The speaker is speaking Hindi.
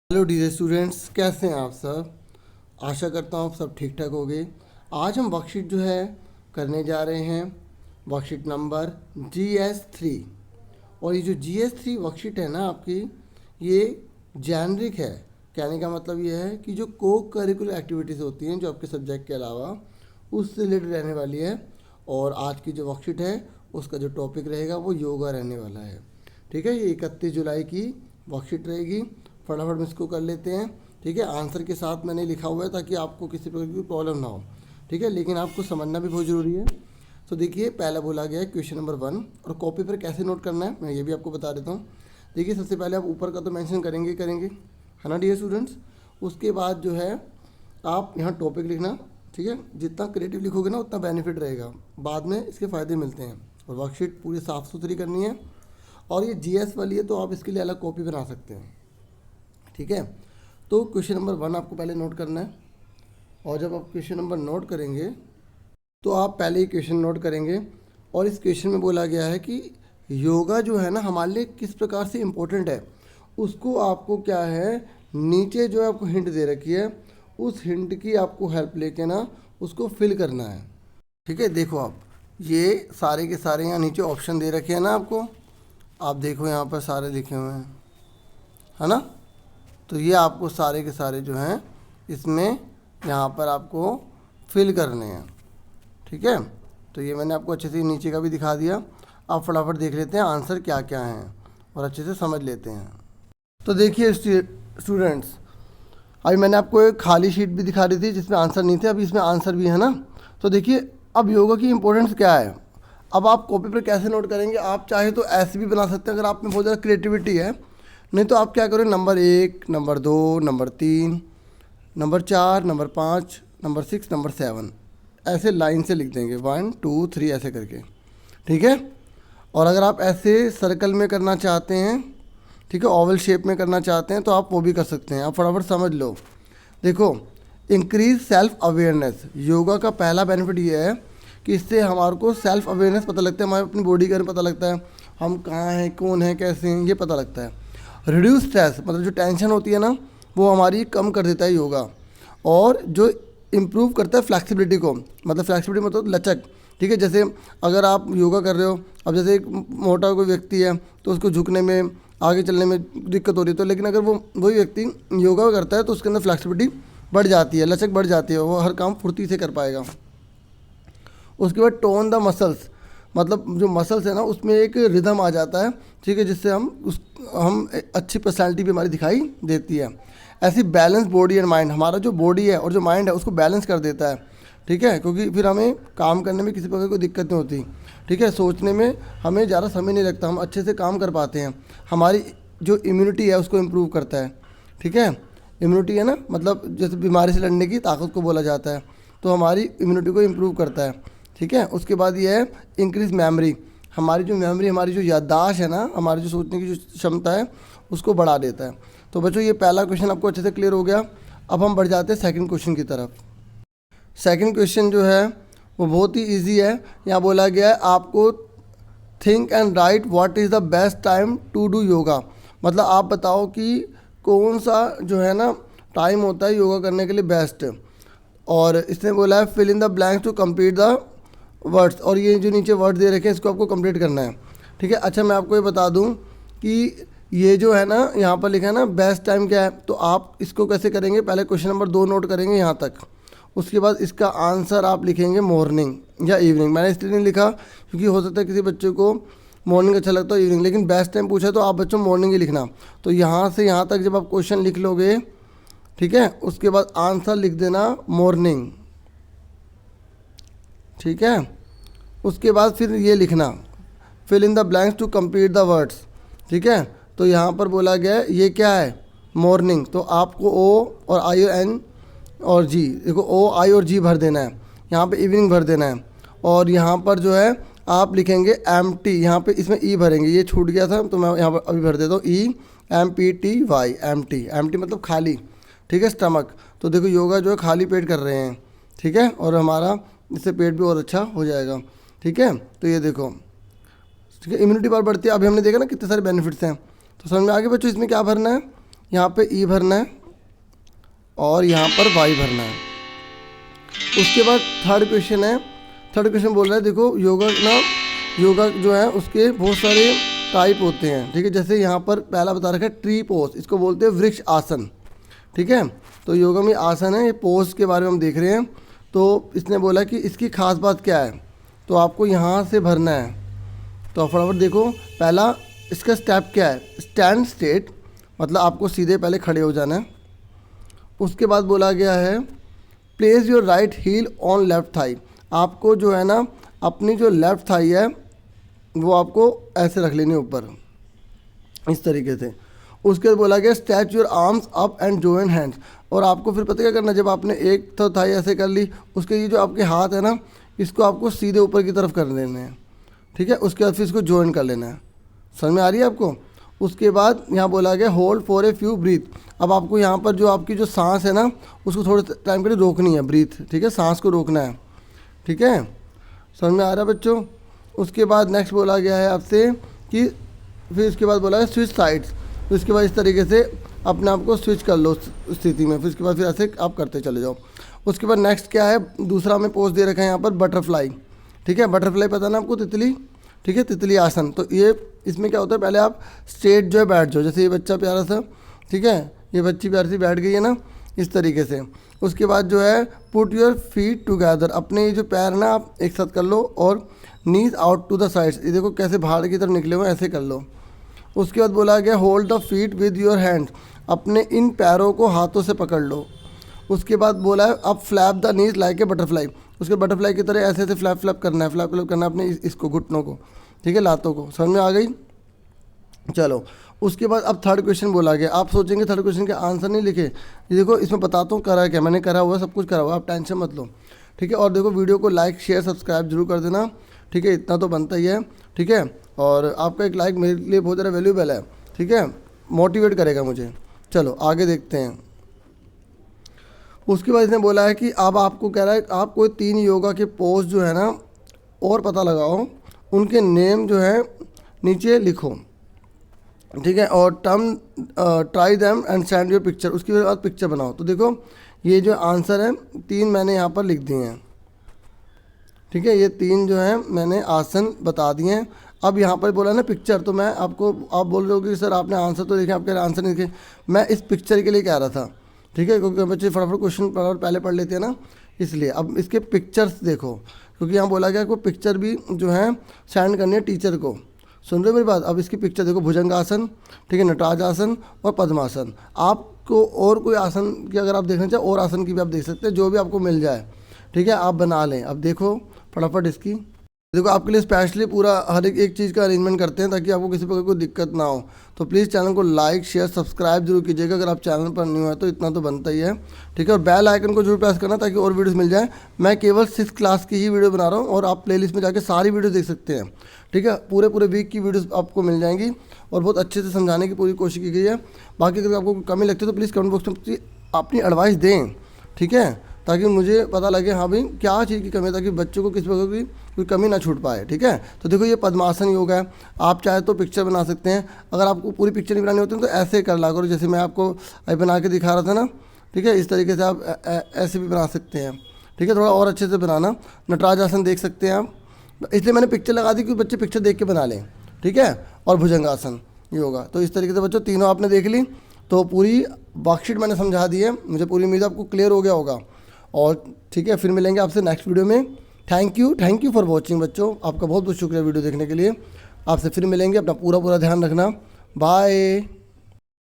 हेलो डियर स्टूडेंट्स, कैसे हैं आप सब। आशा करता हूँ आप सब ठीक ठाक होंगे। आज हम वर्कशीट जो है करने जा रहे हैं, वर्कशीट नंबर GS3। और ये जो GS3 वर्कशीट है ना आपकी, ये जेनरिक है। कहने का मतलब ये है कि जो को करिकुलर एक्टिविटीज़ होती हैं जो आपके सब्जेक्ट के अलावा, उससे रिलेटेड रहने वाली है। और आज की जो वर्कशीट है उसका जो टॉपिक रहेगा वो योगा रहने वाला है। ठीक है, ये 31 जुलाई की वर्कशीट रहेगी। फटाफट में इसको कर लेते हैं। ठीक है, आंसर के साथ मैंने लिखा हुआ है ताकि आपको किसी प्रकार की प्रॉब्लम ना हो। ठीक है, लेकिन आपको समझना भी बहुत ज़रूरी है। तो देखिए, पहला बोला गया है क्वेश्चन नंबर 1, और कॉपी पर कैसे नोट करना है मैं ये भी आपको बता देता हूँ। देखिए, सबसे पहले आप ऊपर का तो मेंशन करेंगे है ना डियर स्टूडेंट्स। उसके बाद जो है आप यहाँ टॉपिक लिखना। ठीक है, जितना क्रिएटिव लिखोगे ना उतना बेनिफिट रहेगा, बाद में इसके फ़ायदे मिलते हैं। और वर्कशीट पूरी साफ़ सुथरी करनी है। और ये GS वाली है तो आप इसके लिए अलग कॉपी बना सकते हैं। ठीक है, तो क्वेश्चन नंबर 1 आपको पहले नोट करना है। और जब आप क्वेश्चन नंबर नोट करेंगे तो आप पहले ही क्वेश्चन नोट करेंगे। और इस क्वेश्चन में बोला गया है कि योगा जो है ना हमारे लिए किस प्रकार से इम्पोर्टेंट है, उसको आपको क्या है, नीचे जो है आपको हिंट दे रखी है, उस हिंट की आपको हेल्प लेके ना उसको फिल करना है। ठीक है, देखो आप ये सारे के सारे यहाँ नीचे ऑप्शन दे रखे हैं ना आपको। आप देखो यहाँ पर सारे लिखे हुए हैं, है ना। तो ये आपको सारे के सारे जो हैं इसमें यहाँ पर आपको फिल करने हैं। ठीक है, तो ये मैंने आपको अच्छे से नीचे का भी दिखा दिया। आप फटाफट देख लेते हैं आंसर क्या क्या हैं और अच्छे से समझ लेते हैं। तो देखिए स्टूडेंट्स, अभी मैंने आपको एक खाली शीट भी दिखा रही थी जिसमें आंसर नहीं थे, अभी इसमें आंसर भी है ना। तो देखिए, अब योगा की इंपॉर्टेंस क्या है। अब आप कॉपी पर कैसे नोट करेंगे, आप चाहे तो ऐसे भी बना सकते हैं अगर आप में बहुत ज़्यादा क्रिएटिविटी है। नहीं तो आप क्या करें, number 1, number 2, number 3, number 4, number 5, number 6, number 7 ऐसे लाइन से लिख देंगे, 1 2 3 ऐसे करके। ठीक है, और अगर आप ऐसे सर्कल में करना चाहते हैं, ठीक है, ओवल शेप में करना चाहते हैं तो आप वो भी कर सकते हैं। आप फटाफट समझ लो। देखो, इंक्रीज सेल्फ अवेयरनेस, योगा का पहला बेनिफिट ये है कि इससे हमारे को सेल्फ अवेयरनेस पता लगता है, हमारे अपनी बॉडी के बारे में पता लगता है, हम कहाँ हैं, कौन है, कैसे हैं, ये पता लगता है। रिड्यूस स्ट्रेस, मतलब जो टेंशन होती है ना वो हमारी कम कर देता है योगा। और जो इम्प्रूव करता है फ्लेक्सिबिलिटी को, मतलब फ्लेक्सिबिलिटी मतलब लचक। ठीक है, जैसे अगर आप योगा कर रहे हो, अब जैसे एक मोटा कोई व्यक्ति है तो उसको झुकने में, आगे चलने में दिक्कत हो रही है, तो लेकिन अगर वो वही व्यक्ति योगा करता है तो उसके अंदर फ्लेक्सिबिलिटी बढ़ जाती है, लचक बढ़ जाती है, वो हर काम फुर्ती से कर पाएगा। उसके बाद टोन द मसल्स, मतलब जो मसल्स है ना उसमें एक रिदम आ जाता है। ठीक है, जिससे हम अच्छी पर्सनैलिटी भी हमारी दिखाई देती है। ऐसी बैलेंस बॉडी एंड माइंड, हमारा जो बॉडी है और जो माइंड है उसको बैलेंस कर देता है। ठीक है, क्योंकि फिर हमें काम करने में किसी प्रकार की कोई दिक्कत नहीं होती। ठीक है, सोचने में हमें ज़्यादा समय नहीं लगता, हम अच्छे से काम कर पाते हैं। हमारी जो इम्यूनिटी है उसको इम्प्रूव करता है। ठीक है, इम्यूनिटी है ना, मतलब जैसे बीमारी से लड़ने की ताकत को बोला जाता है, तो हमारी इम्यूनिटी को इम्प्रूव करता है। ठीक है, उसके बाद ये है इंक्रीज मेमोरी, हमारी जो मेमोरी, हमारी जो याददाश्त है ना, हमारी जो सोचने की जो क्षमता है उसको बढ़ा देता है। तो बच्चों, ये पहला क्वेश्चन आपको अच्छे से क्लियर हो गया। अब हम बढ़ जाते हैं सेकंड क्वेश्चन की तरफ। सेकंड क्वेश्चन जो है वो बहुत ही इजी है। यहाँ बोला गया है आपको think and write what is the best time to do yoga, मतलब आप बताओ कि कौन सा जो है ना टाइम होता है योगा करने के लिए बेस्ट। और इसने बोला है fill in the blanks to complete the words, और ये जो नीचे वर्ड दे रखे हैं इसको आपको कंप्लीट करना है। ठीक है, अच्छा मैं आपको ये बता दूं कि ये जो है ना यहाँ पर लिखा है ना बेस्ट टाइम क्या है, तो आप इसको कैसे करेंगे, पहले क्वेश्चन नंबर 2 नोट करेंगे यहाँ तक। उसके बाद इसका आंसर आप लिखेंगे मॉर्निंग या इवनिंग। मैंने इसलिए नहीं लिखा क्योंकि हो सकता है किसी बच्चे को मॉर्निंग अच्छा लगता है इवनिंग, लेकिन बेस्ट टाइम पूछा तो आप बच्चों मॉर्निंग ही लिखना। तो यहाँ से यहाँ तक जब आप क्वेश्चन लिख लोगे, ठीक है, उसके बाद आंसर लिख देना मॉर्निंग। ठीक है, उसके बाद फिर ये लिखना fill in the blanks to complete the words. ठीक है, तो यहाँ पर बोला गया है ये क्या है, मॉर्निंग, तो आपको ओ और आई और एन और जी, देखो ओ आई और जी भर देना है, यहाँ पे इवनिंग भर देना है। और यहाँ पर जो है आप लिखेंगे एम टी, यहाँ पे इसमें ई भरेंगे, ये छूट गया था तो मैं यहाँ पर अभी भर देता हूँ E M P T Y, empty मतलब खाली। ठीक है, स्टमक, तो देखो योगा जो है खाली पेट कर रहे हैं। ठीक है, और हमारा इससे पेट भी और अच्छा हो जाएगा। ठीक है, तो ये देखो, ठीक है, इम्यूनिटी पावर बढ़ती है। अभी हमने देखा ना कितने सारे बेनिफिट्स हैं, तो समझ में आगे बच्चों इसमें क्या भरना है, यहाँ पे ई भरना है और यहाँ पर वाई भरना है। उसके बाद थर्ड क्वेश्चन है, थर्ड क्वेश्चन बोल रहा है देखो योगा जो है उसके बहुत सारे टाइप होते हैं, ठीक है। जैसे यहाँ पर पहला बता रखा है ट्री पोज, इसको बोलते हैं वृक्ष आसन, ठीक है। तो योगा में आसन है, ये पोज के बारे में हम देख रहे हैं। तो इसने बोला कि इसकी खास बात क्या है, तो आपको यहाँ से भरना है। तो फटाफट देखो, पहला इसका स्टेप क्या है, स्टैंड स्टेट, मतलब आपको सीधे पहले खड़े हो जाना है। उसके बाद बोला गया है place your right heel on left thigh, आपको जो है ना अपनी जो लेफ्ट थाई है वो आपको ऐसे रख लेनी ऊपर, इस तरीके से। उसके बाद बोला गया stretch your arms up and join hands, और आपको फिर पता क्या करना, जब आपने एक तो थाई ऐसे कर ली, उसके ये जो आपके हाथ है ना इसको आपको सीधे ऊपर की तरफ कर देने हैं, ठीक है। उसके बाद फिर इसको जॉइन कर लेना है। समझ में आ रही है आपको। उसके बाद यहाँ बोला गया hold for a few breath, अब आपको यहाँ पर जो आपकी जो सांस है ना उसको थोड़े टाइम के लिए रोकनी है, ब्रीथ, ठीक है, सांस को रोकना है, ठीक है। समझ में आ रहा है बच्चों। उसके बाद नेक्स्ट बोला गया है आपसे कि फिर इसके बाद बोला है स्विच साइड्स, तो इसके बाद इस तरीके से अपने आप को स्विच कर लो स्थिति में, फिर इसके बाद फिर ऐसे आप करते चले जाओ। उसके बाद नेक्स्ट क्या है, दूसरा हमें पोज दे रखा है यहाँ पर बटरफ्लाई, ठीक है। बटरफ्लाई पता ना आपको, तितली, ठीक है, तितली आसन। तो ये इसमें क्या होता है, पहले आप स्ट्रेट जो है बैठ जाओ, जैसे ये बच्चा प्यारा सा, ठीक है, ये बच्ची प्यारी सी बैठ गई है ना इस तरीके से। उसके बाद जो है पुट योर फीट टुगेदर, अपने ये जो पैर ना आप एक साथ कर लो, और नीज आउट टू द साइड्स, ये देखो कैसे बाहर की तरफ निकले हुए ऐसे कर लो। उसके बाद बोला गया hold the feet with your hands, अपने इन पैरों को हाथों से पकड़ लो। उसके बाद बोला है अब flap the knees like a butterfly, उसके बटरफ्लाई की तरह ऐसे ऐसे फ्लैप फ्लैप करना है, फ्लैप फ्लैप करना है अपने इसको घुटनों को, ठीक है, लातों को। समझ में आ गई। चलो उसके बाद अब थर्ड क्वेश्चन बोला गया, आप सोचेंगे थर्ड क्वेश्चन के आंसर नहीं लिखे, ये देखो इसमें बताता हूँ करा क्या, मैंने करा हुआ सब कुछ करा हुआ, आप टेंशन मत लो, ठीक है। और देखो वीडियो को लाइक शेयर सब्सक्राइब जरूर कर देना, ठीक है, इतना तो बनता ही है, ठीक है। और आपका एक लाइक मेरे लिए बहुत ज़्यादा वैल्यूबल है, ठीक है, मोटिवेट करेगा मुझे। चलो आगे देखते हैं। उसके बाद इसने बोला है कि अब आपको कह रहा है आप कोई 3 योगा के पोज जो है ना और पता लगाओ, उनके नेम जो है नीचे लिखो, ठीक है, और term try them and send your picture, उसके बाद पिक्चर बनाओ। तो देखो ये जो आंसर है 3 मैंने यहाँ पर लिख दिए हैं, ठीक है, ये 3 जो है मैंने आसन बता दिए हैं। अब यहाँ पर बोला ना पिक्चर, तो मैं आपको, आप बोल रहे हो कि सर आपने आंसर तो लिखे, आपके आंसर नहीं लिखे, मैं इस पिक्चर के लिए कह रहा था, ठीक है, क्योंकि बच्चे फटाफट क्वेश्चन पहले पढ़ लेते हैं ना, इसलिए। अब इसके पिक्चर्स देखो, क्योंकि यहाँ बोला गया कि पिक्चर भी जो है सेंड करनी है टीचर को। सुन रहे हो मेरी बात। अब इसकी पिक्चर देखो, भुजंगासन, ठीक है, नटराज आसन और पद्मासन। आपको और कोई आसन की अगर आप देखना चाहें और आसन की भी आप देख सकते हैं, जो भी आपको मिल जाए, ठीक है, आप बना लें। अब देखो फटाफट इसकी, देखो आपके लिए स्पेशली पूरा हर एक चीज़ का अरेंजमेंट करते हैं ताकि आपको किसी प्रकार कोई दिक्कत ना हो। तो प्लीज़ चैनल को लाइक शेयर सब्सक्राइब जरूर कीजिएगा, अगर आप चैनल पर न्यू है तो इतना तो बनता ही है, ठीक है। और बेल आइकन को जरूर प्रेस करना ताकि और वीडियोस मिल जाए। मैं केवल 6th क्लास की ही वीडियो बना रहा हूँ और आप प्लेलिस्ट में जाकर सारी वीडियो देख सकते हैं, ठीक है। पूरे वीक की वीडियोस आपको मिल जाएंगी और बहुत अच्छे से समझाने की पूरी कोशिश की गई है। बाकी अगर आपको कमी लगती है तो प्लीज़ कमेंट बॉक्स में अपनी एडवाइस दें, ठीक है, ताकि मुझे पता लगे हाँ भाई क्या चीज़ की कमी है, ताकि बच्चों को किसी प्रकार की कोई कमी ना छूट पाए, ठीक है। तो देखो ये पद्मासन योग है, आप चाहे तो पिक्चर बना सकते हैं। अगर आपको पूरी पिक्चर नहीं बनानी होती तो ऐसे कर ला करो, जैसे मैं आपको अभी बना के दिखा रहा था ना, ठीक है, इस तरीके से आप ऐसे भी बना सकते हैं, ठीक है, थोड़ा और अच्छे से बनाना। नटराज आसन देख सकते हैं आप, इसलिए मैंने पिक्चर लगा दी कि बच्चे पिक्चर देख के बना लें, ठीक है। और भुजंगासन योगा, तो इस तरीके से बच्चों तीनों आपने देख ली। तो पूरी वर्कशीट मैंने समझा दी है, मुझे पूरी उम्मीद आपको क्लियर हो गया होगा। और ठीक है, फिर मिलेंगे आपसे नेक्स्ट वीडियो में। थैंक यू फॉर वॉचिंग बच्चों, आपका बहुत बहुत शुक्रिया वीडियो देखने के लिए। आपसे फिर मिलेंगे, अपना पूरा ध्यान रखना। बाय।